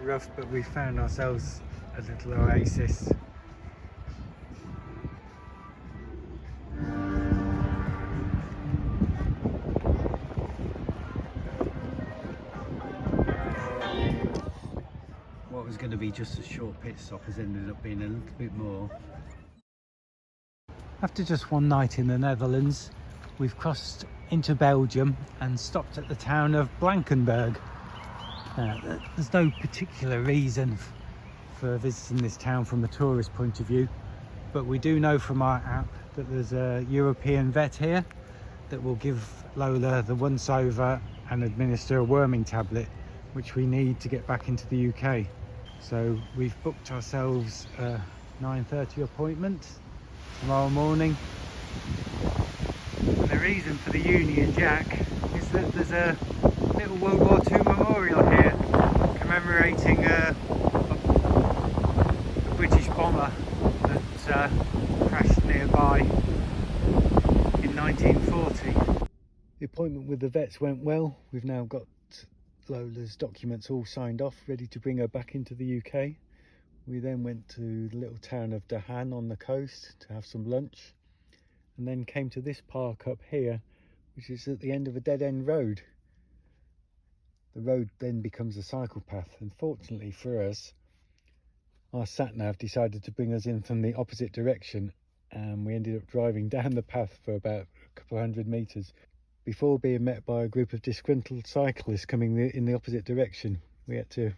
rough, but we found ourselves a little oasis. What was going to be just a short pit stop has ended up being a little bit more. After just one night in the Netherlands, we've crossed into Belgium and stopped at the town of Blankenberge. There's no particular reason for visiting this town from a tourist point of view, but we do know from our app that there's a European vet here that will give Lola the once over and administer a worming tablet, which we need to get back into the UK. So we've booked ourselves a 9:30 appointment tomorrow morning. And the reason for the Union Jack is that there's a little World War II memorial here commemorating a British bomber that crashed nearby in 1940. The appointment with the vets went well. We've now got Lola's documents all signed off, ready to bring her back into the UK. We then went to the little town of DeHaan on the coast to have some lunch, and then came to this park up here, which is at the end of a dead-end road. The road then becomes a cycle path, and fortunately for us, our sat-nav decided to bring us in from the opposite direction, and we ended up driving down the path for about a couple of 100 metres before being met by a group of disgruntled cyclists coming in the opposite direction. We had to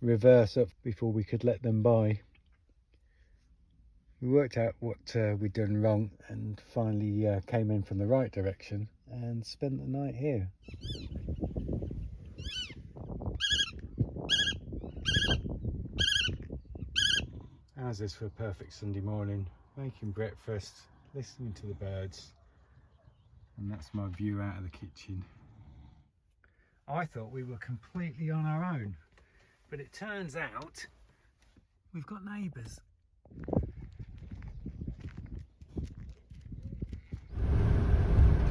reverse up before we could let them by. We worked out what we'd done wrong and finally came in from the right direction and spent the night here. How's this for a perfect Sunday morning? Making breakfast, listening to the birds, and that's my view out of the kitchen. I thought we were completely on our own, but it turns out we've got neighbours.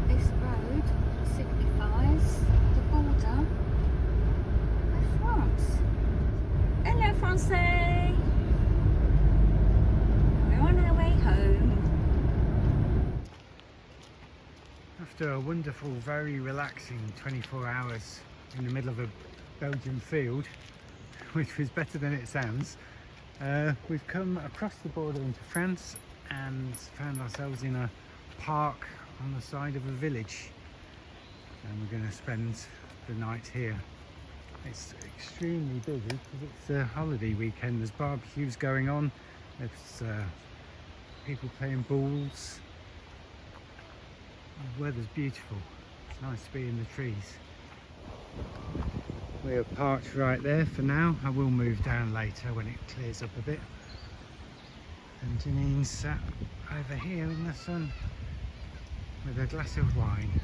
This road signifies the border with France. Hello, Francais! We're on our way home. After a wonderful, very relaxing 24 hours in the middle of a Belgian field, which was better than it sounds, we've come across the border into France and found ourselves in a park on the side of a village, and we're going to spend the night here. It's extremely busy because it's a holiday weekend. There's barbecues going on, there's people playing balls. The weather's beautiful. It's nice to be in the trees. We are parked right there for now. I will move down later when it clears up a bit. And Janine's sat over here in the sun with a glass of wine.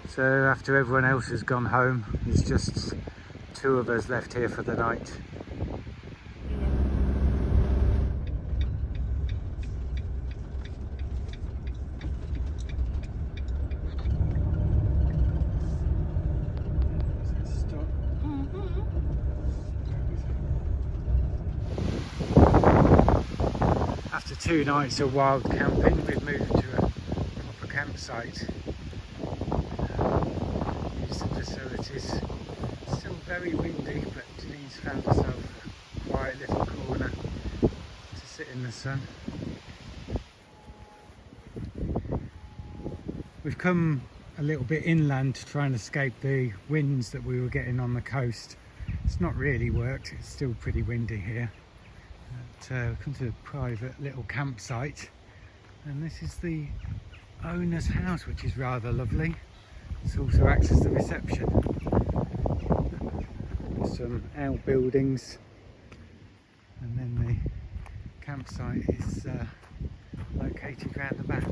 So after everyone else has gone home, there's just two of us left here for the night. After 2 nights of wild camping, we've moved to a proper campsite. Use the facilities. Still very windy, but Janine's found herself a quiet little corner to sit in the sun. We've come a little bit inland to try and escape the winds that we were getting on the coast. It's not really worked, it's still pretty windy here. We've come to a private little campsite, and this is the owner's house, which is rather lovely. This also acts as the reception. Some outbuildings, and then the campsite is located round the back.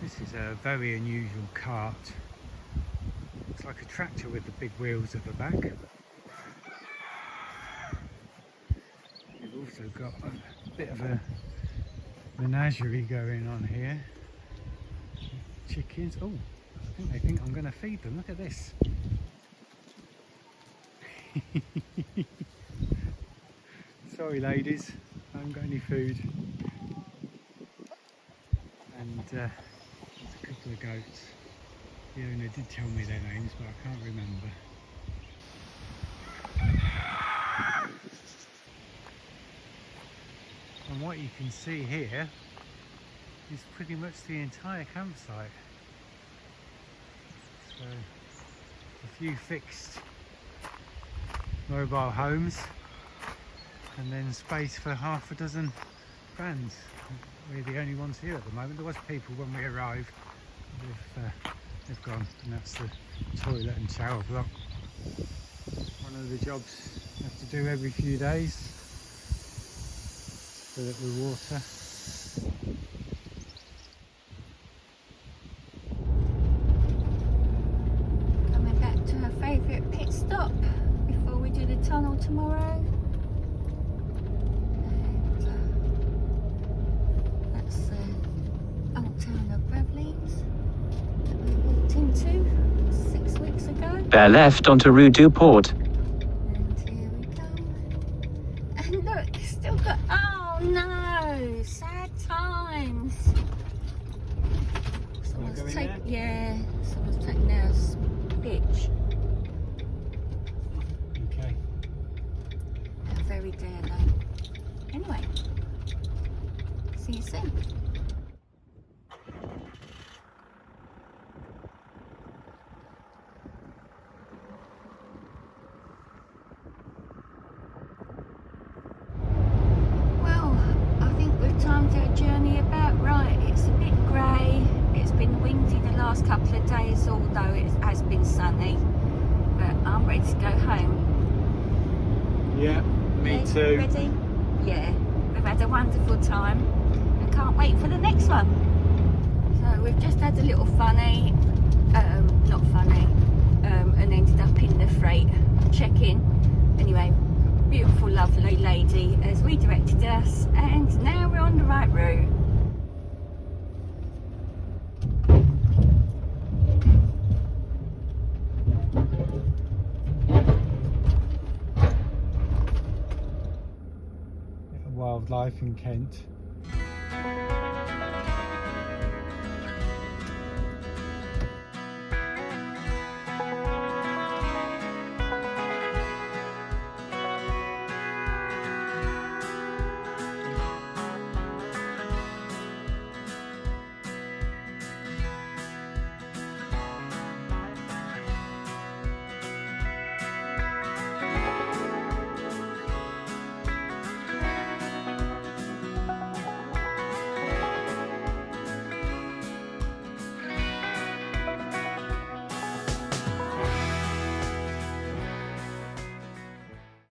This is a very unusual cart. Looks like a tractor with the big wheels at the back. We've also got a bit of a menagerie going on here. Chickens. Oh, I think they think I'm going to feed them. Look at this. Sorry ladies, I haven't got any food. And there's a couple of goats. The owner did tell me their names, but I can't remember. And what you can see here is pretty much the entire campsite. So a few fixed mobile homes, and then space for half a dozen vans. We're the only ones here at the moment. There was people when we arrived. They've gone, and that's the toilet and shower block. One of the jobs you have to do every few days. Fill it with water. Coming back to our favourite pit stop before we do the tunnel tomorrow. And that's the old town of Bravlines that we walked into 6 weeks ago. Bear left onto Rue du Port. And here we go. And look, it's still got, oh no, sad times. Someone's taken, yeah, someone's taken our pitch. Okay. How very dare they. Anyway, see you soon. Well, I think we've timed our journey about right. It's a bit grey. It's been windy the last couple of days, although it has been sunny. But I'm ready to go home. Yeah, me Okay, too. Ready? Yeah, we've had a wonderful time and can't wait for the next one. So we've just had a little funny, not funny, and ended up in the freight check-in. Anyway, beautiful, lovely lady has redirected us, and now we're on the right route. Wildlife in Kent.